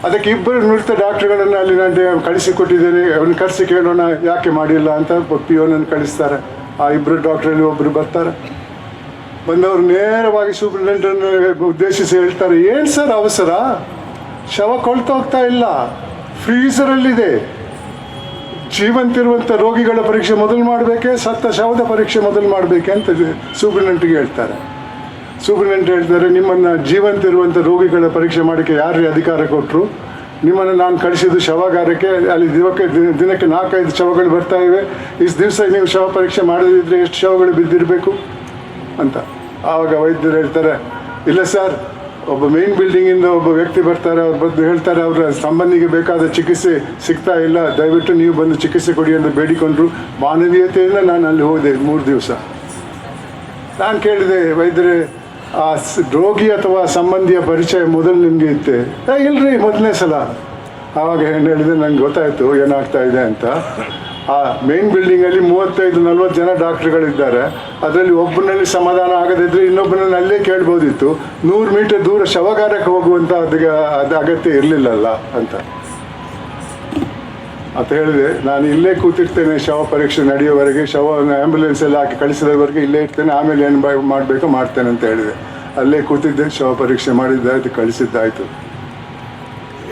ಅದಕ್ಕೆ 2 ನುರಿತ ಡಾಕ್ಟ್ರುಗಳನ್ನು ಅಲ್ಲಿ ನಾನು ಕಳಿಸಿಕೊಟ್ಟಿದ್ದೇನೆ, ಅವ್ರನ್ನ ಕರೆಸಿ ಕೇಳೋಣ ಯಾಕೆ ಮಾಡಿಲ್ಲ ಅಂತ. ಪಿಯೋನನ್ನು ಕಳಿಸ್ತಾರೆ. ಆ 2 ಡಾಕ್ಟ್ರಲ್ಲಿ ಒಬ್ಬರು ಬರ್ತಾರೆ. ಬಂದವರು ನೇರವಾಗಿ ಸೂಪರಿಂಟೆಂಡರನ್ನ ಉದ್ದೇಶಿಸಿ ಹೇಳ್ತಾರೆ, ಏನು ಸರ್ ಅವಸರ, ಶವ ಕೊಳ್ತಾ ಹೋಗ್ತಾ ಇಲ್ಲ, ಫ್ರೀಸರಲ್ಲಿದೆ. ಜೀವಂತಿರುವಂಥ ರೋಗಿಗಳ ಪರೀಕ್ಷೆ ಮೊದಲು ಮಾಡಬೇಕೆ, ಸತ್ತ ಶವದ ಪರೀಕ್ಷೆ ಮೊದಲು ಮಾಡಬೇಕೆ ಅಂತ ಸೂಪರಿಂಟೆಂಡೆಂಟ್ಗೆ ಹೇಳ್ತಾರೆ. ಸೂಪರಿಂಟೆಂಡೆಂಟ್ ಹೇಳ್ತಾರೆ, ನಿಮ್ಮನ್ನು ಜೀವಂತಿರುವಂಥ ರೋಗಿಗಳ ಪರೀಕ್ಷೆ ಮಾಡೋಕ್ಕೆ ಯಾರೇ ಅಧಿಕಾರ ಕೊಟ್ಟರು? ನಿಮ್ಮನ್ನು ನಾನು ಕಳಿಸಿದ್ದು ಶವಾಗಾರಕ್ಕೆ. ಅಲ್ಲಿ ದಿನಕ್ಕೆ 4-5 ಶವಗಳು ಬರ್ತಾ ಇವೆ. ಇಷ್ಟು ದಿವಸ ನೀವು ಶವ ಪರೀಕ್ಷೆ ಮಾಡದಿದ್ದರೆ ಎಷ್ಟು ಶವಗಳು ಬಿದ್ದಿರಬೇಕು ಅಂತ. ಆವಾಗ ವೈದ್ಯರು ಹೇಳ್ತಾರೆ, ಇಲ್ಲ ಸರ್, ಒಬ್ಬ ಮೇನ್ ಬಿಲ್ಡಿಂಗಿಂದ ಒಬ್ಬ ವ್ಯಕ್ತಿ ಬರ್ತಾರೆ, ಅವ್ರು ಬಂದು ಹೇಳ್ತಾರೆ ಅವರ ಸಂಬಂಧಿಗೆ ಬೇಕಾದ ಚಿಕಿತ್ಸೆ ಸಿಗ್ತಾ ಇಲ್ಲ, ದಯವಿಟ್ಟು ನೀವು ಬಂದು ಚಿಕಿತ್ಸೆ ಕೊಡಿ ಅಂತ ಬೇಡಿಕೊಂಡ್ರು. ಮಾನವೀಯತೆಯಿಂದ ನಾನು ಅಲ್ಲಿ ಹೋದೆ 3 ದಿವಸ. ನಾನು ಕೇಳಿದೆ, ವೈದ್ಯರೇ, ಆ ರೋಗಿ ಅಥವಾ ಸಂಬಂಧಿಯ ಪರಿಚಯ ಮೊದಲು ನಿಮಗೆ ಇತ್ತೆ? ಇಲ್ಲರಿ, ಮೊದಲನೇ ಸಲ. ಆವಾಗ ಏನು ಹೇಳಿದೆ, ನಂಗೆ ಗೊತ್ತಾಯಿತು ಏನಾಗ್ತಾ ಇದೆ ಅಂತ. ಆ ಮೇನ್ ಬಿಲ್ಡಿಂಗಲ್ಲಿ 35-40 ಜನ ಡಾಕ್ಟ್ರುಗಳಿದ್ದಾರೆ. ಅದರಲ್ಲಿ ಒಬ್ಬನಲ್ಲಿ ಸಮಾಧಾನ ಆಗದಿದ್ದರೆ ಇನ್ನೊಬ್ಬನಲ್ಲಿ ಅಲ್ಲೇ ಕೇಳ್ಬೋದಿತ್ತು. 100 ಮೀಟರ್ ದೂರ ಶವಗಾರಕ್ಕೆ ಹೋಗುವಂಥ ಅದು ಅಗತ್ಯ ಇರಲಿಲ್ಲಲ್ಲ ಅಂತ ಹೇಳಿದೆ. ನಾನು ಇಲ್ಲೇ ಕೂತಿರ್ತೇನೆ ಶವ ಪರೀಕ್ಷೆ ನಡೆಯೋವರೆಗೆ, ಶವವನ್ನು ಆ್ಯಂಬುಲೆನ್ಸಲ್ಲಿ ಹಾಕಿ ಕಳಿಸಿದವರೆಗೆ ಇಲ್ಲೇ ಇರ್ತೇನೆ, ಆಮೇಲೆ ಏನು ಮಾಡಬೇಕೋ ಮಾಡ್ತೇನೆ ಅಂತ ಹೇಳಿದೆ. ಅಲ್ಲೇ ಕೂತಿದ್ದೆ, ಶವ ಪರೀಕ್ಷೆ ಮಾಡಿದ್ದಾಯಿತು, ಕಳಿಸಿದ್ದಾಯಿತು.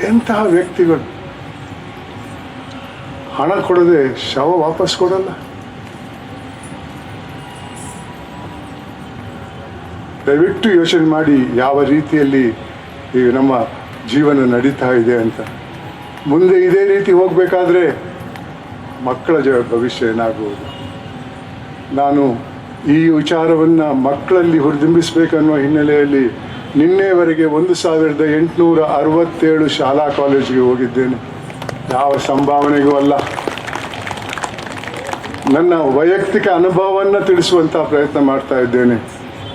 ಎಂತಹ ವ್ಯಕ್ತಿಗಳು ಹಣ ಕೊಡದೆ ಶವ ವಾಪಸ್ ಕೊಡಲ್ಲ. ದಯವಿಟ್ಟು ಯೋಚನೆ ಮಾಡಿ ಯಾವ ರೀತಿಯಲ್ಲಿ ಈ ನಮ್ಮ ಜೀವನ ನಡೀತಾ ಇದೆ ಅಂತ. ಮುಂದೆ ಇದೇ ರೀತಿ ಹೋಗಬೇಕಾದ್ರೆ ಮಕ್ಕಳ ಭವಿಷ್ಯ ಏನಾಗುವುದು? ನಾನು ಈ ವಿಚಾರವನ್ನು ಮಕ್ಕಳಲ್ಲಿ ಹುರಿದುಂಬಿಸಬೇಕನ್ನುವ ಹಿನ್ನೆಲೆಯಲ್ಲಿ ನಿನ್ನೆವರೆಗೆ 1867 ಶಾಲಾ ಕಾಲೇಜಿಗೆ ಹೋಗಿದ್ದೇನೆ. ಯಾವ ಸಂಭಾವನೆಗೂ ಅಲ್ಲ, ನನ್ನ ವೈಯಕ್ತಿಕ ಅನುಭವವನ್ನು ತಿಳಿಸುವಂಥ ಪ್ರಯತ್ನ ಮಾಡ್ತಾ ಇದ್ದೇನೆ.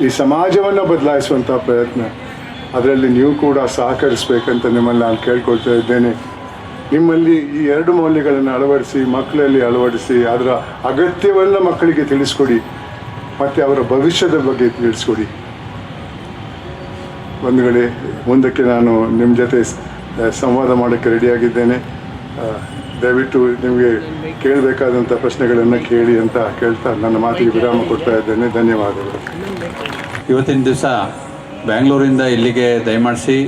ಈ ಸಮಾಜವನ್ನು ಬದಲಾಯಿಸುವಂಥ ಪ್ರಯತ್ನ. ಅದರಲ್ಲಿ ನೀವು ಕೂಡ ಸಹಕರಿಸಬೇಕಂತ ನಿಮ್ಮಲ್ಲಿ ನಾನು ಕೇಳ್ಕೊಳ್ತಾ ಇದ್ದೇನೆ. ನಿಮ್ಮಲ್ಲಿ ಈ 2 ಮೌಲ್ಯಗಳನ್ನು ಅಳವಡಿಸಿ, ಮಕ್ಕಳಲ್ಲಿ ಅಳವಡಿಸಿ, ಅದರ ಅಗತ್ಯವನ್ನು ಮಕ್ಕಳಿಗೆ ತಿಳಿಸ್ಕೊಡಿ ಮತ್ತು ಅವರ ಭವಿಷ್ಯದ ಬಗ್ಗೆ ತಿಳಿಸ್ಕೊಡಿ. ಬಂಧುಗಳೇ, ಮುಂದಕ್ಕೆ ನಾನು ನಿಮ್ಮ ಜೊತೆ ಸಂವಾದ ಮಾಡೋಕ್ಕೆ ರೆಡಿಯಾಗಿದ್ದೇನೆ. ದಯವಿಟ್ಟು ನಿಮಗೆ ಕೇಳಬೇಕಾದಂಥ ಪ್ರಶ್ನೆಗಳನ್ನು ಕೇಳಿ ಅಂತ ಕೇಳ್ತಾ ನನ್ನ ಮಾತಿಗೆ ವಿರಾಮ ಕೊಡ್ತಾ ಇದ್ದೇನೆ. ಧನ್ಯವಾದಗಳು. ಇವತ್ತಿನ ದಿವಸ ಬ್ಯಾಂಗ್ಳೂರಿಂದ ಇಲ್ಲಿಗೆ ದಯಮಾಡಿಸಿ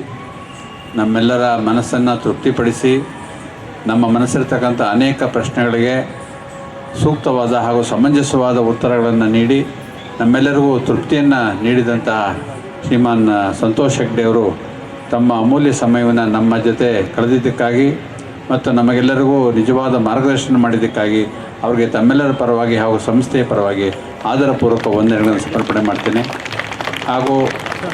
ನಮ್ಮೆಲ್ಲರ ಮನಸ್ಸನ್ನು ತೃಪ್ತಿಪಡಿಸಿ ನಮ್ಮ ಮನಸ್ಸಿರ್ತಕ್ಕಂಥ ಅನೇಕ ಪ್ರಶ್ನೆಗಳಿಗೆ ಸೂಕ್ತವಾದ ಹಾಗೂ ಸಮಂಜಸವಾದ ಉತ್ತರಗಳನ್ನು ನೀಡಿ ನಮ್ಮೆಲ್ಲರಿಗೂ ತೃಪ್ತಿಯನ್ನು ನೀಡಿದಂತಹ ಶ್ರೀಮಾನ್ ಸಂತೋಷ್ ಹೆಗ್ಡೆ ಅವರು ತಮ್ಮ ಅಮೂಲ್ಯ ಸಮಯವನ್ನು ನಮ್ಮ ಜೊತೆ ಕಳೆದಿದ್ದಕ್ಕಾಗಿ ಮತ್ತು ನಮಗೆಲ್ಲರಿಗೂ ನಿಜವಾದ ಮಾರ್ಗದರ್ಶನ ಮಾಡಿದ್ದಕ್ಕಾಗಿ ಅವರಿಗೆ ತಮ್ಮೆಲ್ಲರ ಪರವಾಗಿ ಹಾಗೂ ಸಂಸ್ಥೆಯ ಪರವಾಗಿ ಆದರಪೂರ್ವಕ ವಂದನೆಗಳನ್ನು ಸಮರ್ಪಣೆ ಮಾಡ್ತೇನೆ. ಹಾಗೂ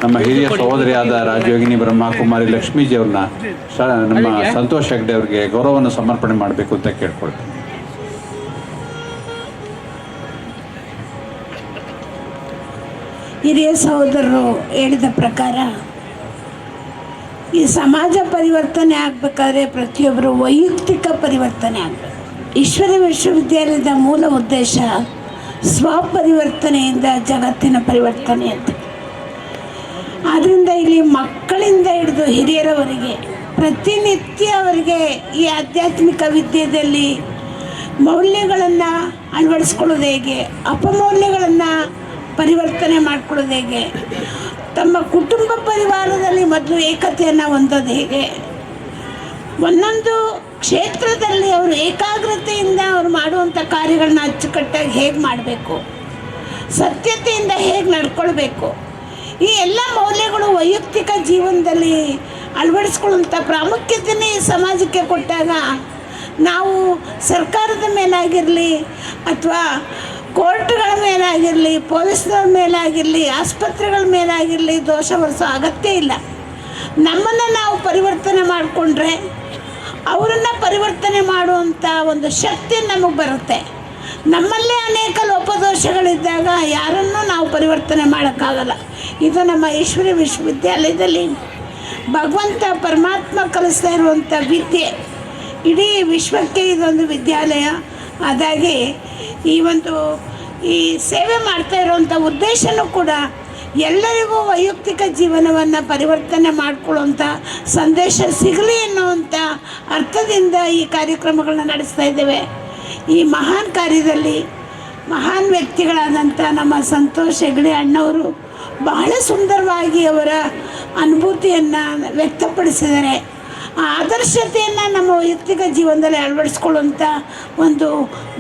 ನಮ್ಮ ಹಿರಿಯ ಸಹೋದರಿಯಾದ ರಾಜಯೋಗಿನಿ ಬ್ರಹ್ಮಕುಮಾರಿ ಲಕ್ಷ್ಮೀಜಿಯವ್ರನ್ನ ನಮ್ಮ ಸಂತೋಷ್ ಹೆಗ್ಡೆ ಅವರಿಗೆ ಗೌರವವನ್ನು ಸಮರ್ಪಣೆ ಮಾಡಬೇಕು ಅಂತ ಕೇಳ್ಕೊಳ್ತೀನಿ. ಹಿರಿಯ ಸಹೋದರರು ಹೇಳಿದ ಪ್ರಕಾರ ಈ ಸಮಾಜ ಪರಿವರ್ತನೆ ಆಗಬೇಕಾದ್ರೆ ಪ್ರತಿಯೊಬ್ಬರು ವೈಯಕ್ತಿಕ ಪರಿವರ್ತನೆ ಆಗಬೇಕು. ಈಶ್ವರ ವಿಶ್ವವಿದ್ಯಾಲಯದ ಮೂಲ ಉದ್ದೇಶ ಸ್ವಪರಿವರ್ತನೆಯಿಂದ ಜಗತ್ತಿನ ಪರಿವರ್ತನೆ ಅಂತ. ಆದ್ದರಿಂದ ಇಲ್ಲಿ ಮಕ್ಕಳಿಂದ ಹಿಡಿದು ಹಿರಿಯರವರೆಗೆ ಪ್ರತಿನಿತ್ಯ ಅವರಿಗೆ ಈ ಆಧ್ಯಾತ್ಮಿಕ ವಿದ್ಯೆಯಲ್ಲಿ ಮೌಲ್ಯಗಳನ್ನು ಅಳವಡಿಸ್ಕೊಳ್ಳೋದು ಹೇಗೆ, ಅಪಮೌಲ್ಯಗಳನ್ನು ಪರಿವರ್ತನೆ ಮಾಡ್ಕೊಳ್ಳೋದು ಹೇಗೆ, ತಮ್ಮ ಕುಟುಂಬ ಪರಿವಾರದಲ್ಲಿ ಮೊದಲು ಏಕತೆಯನ್ನು ಹೊಂದೋದು ಹೇಗೆ, ಒಂದೊಂದು ಕ್ಷೇತ್ರದಲ್ಲಿ ಅವರು ಏಕಾಗ್ರತೆಯಿಂದ ಅವರು ಮಾಡುವಂಥ ಕಾರ್ಯಗಳನ್ನ ಅಚ್ಚುಕಟ್ಟಾಗಿ ಹೇಗೆ ಮಾಡಬೇಕು, ಸತ್ಯತೆಯಿಂದ ಹೇಗೆ ನಡ್ಕೊಳ್ಬೇಕು, ಈ ಎಲ್ಲ ಮೌಲ್ಯಗಳು ವೈಯಕ್ತಿಕ ಜೀವನದಲ್ಲಿ ಅಳವಡಿಸ್ಕೊಳ್ಳುವಂಥ ಪ್ರಾಮುಖ್ಯತೆಯೇ ಈ ಸಮಾಜಕ್ಕೆ ಕೊಟ್ಟಾಗ ನಾವು ಸರ್ಕಾರದ ಮೇಲಾಗಿರಲಿ ಅಥವಾ ಕೋರ್ಟ್ಗಳ ಮೇಲಾಗಿರಲಿ, ಪೊಲೀಸ್ನವ್ರ ಮೇಲಾಗಿರಲಿ, ಆಸ್ಪತ್ರೆಗಳ ಮೇಲಾಗಿರಲಿ ದೋಷ ಹೊರಿಸೋ ಅಗತ್ಯ ಇಲ್ಲ. ನಮ್ಮನ್ನು ನಾವು ಪರಿವರ್ತನೆ ಮಾಡಿಕೊಂಡ್ರೆ ಅವರನ್ನು ಪರಿವರ್ತನೆ ಮಾಡುವಂಥ ಒಂದು ಶಕ್ತಿ ನಮಗೆ ಬರುತ್ತೆ. ನಮ್ಮಲ್ಲೇ ಅನೇಕ ಲೋಪದೋಷಗಳಿದ್ದಾಗ ಯಾರನ್ನೂ ನಾವು ಪರಿವರ್ತನೆ ಮಾಡೋಕ್ಕಾಗಲ್ಲ. ಇದು ನಮ್ಮ ಈಶ್ವರ ವಿಶ್ವವಿದ್ಯಾಲಯದಲ್ಲಿ ಭಗವಂತ ಪರಮಾತ್ಮ ಕಲಿಸ್ತಾ ಇರುವಂಥ ವಿದ್ಯೆ. ಇಡೀ ವಿಶ್ವಕ್ಕೆ ಇದೊಂದು ವಿದ್ಯಾಲಯ. ಅದಾಗಿ ಈ ಸೇವೆ ಮಾಡ್ತಾ ಇರುವಂಥ ಉದ್ದೇಶನೂ ಕೂಡ ಎಲ್ಲರಿಗೂ ವೈಯಕ್ತಿಕ ಜೀವನವನ್ನು ಪರಿವರ್ತನೆ ಮಾಡಿಕೊಳ್ಳುವಂಥ ಸಂದೇಶ ಸಿಗಲಿ ಅನ್ನುವಂಥ ಅರ್ಥದಿಂದ ಈ ಕಾರ್ಯಕ್ರಮಗಳನ್ನ ನಡೆಸ್ತಾ ಇದ್ದೇವೆ. ಈ ಮಹಾನ್ ಕಾರ್ಯದಲ್ಲಿ ಮಹಾನ್ ವ್ಯಕ್ತಿಗಳಾದಂಥ ನಮ್ಮ ಸಂತೋಷ್ ಹೆಗ್ಡೆ ಅಣ್ಣವರು ಬಹಳ ಸುಂದರವಾಗಿ ಅವರ ಅನುಭೂತಿಯನ್ನು ವ್ಯಕ್ತಪಡಿಸಿದ್ದಾರೆ. ಆ ಆದರ್ಶತೆಯನ್ನು ನಮ್ಮ ವೈಯಕ್ತಿಕ ಜೀವನದಲ್ಲಿ ಅಳವಡಿಸ್ಕೊಳ್ಳುವಂಥ ಒಂದು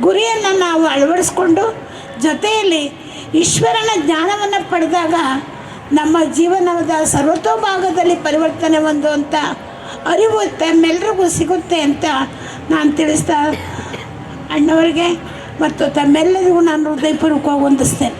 ಗುರಿಯನ್ನು ನಾವು ಅಳವಡಿಸ್ಕೊಂಡು ಜೊತೆಯಲ್ಲಿ ಈಶ್ವರನ ಜ್ಞಾನವನ್ನು ಪಡೆದಾಗ ನಮ್ಮ ಜೀವನದ ಸರ್ವತೋಭಾಗದಲ್ಲಿ ಪರಿವರ್ತನೆ ಹೊಂದುವಂಥ ಅರಿವು ತಮ್ಮೆಲ್ಲರಿಗೂ ಸಿಗುತ್ತೆ ಅಂತ ನಾನು ತಿಳಿಸ್ತಾ ಅಣ್ಣವರಿಗೆ ಮತ್ತು ತಮ್ಮೆಲ್ಲರಿಗೂ ನಾನು ಹೃದಯಪೂರ್ವಕವಾಗಿ ವಂದಿಸ್ತೇನೆ.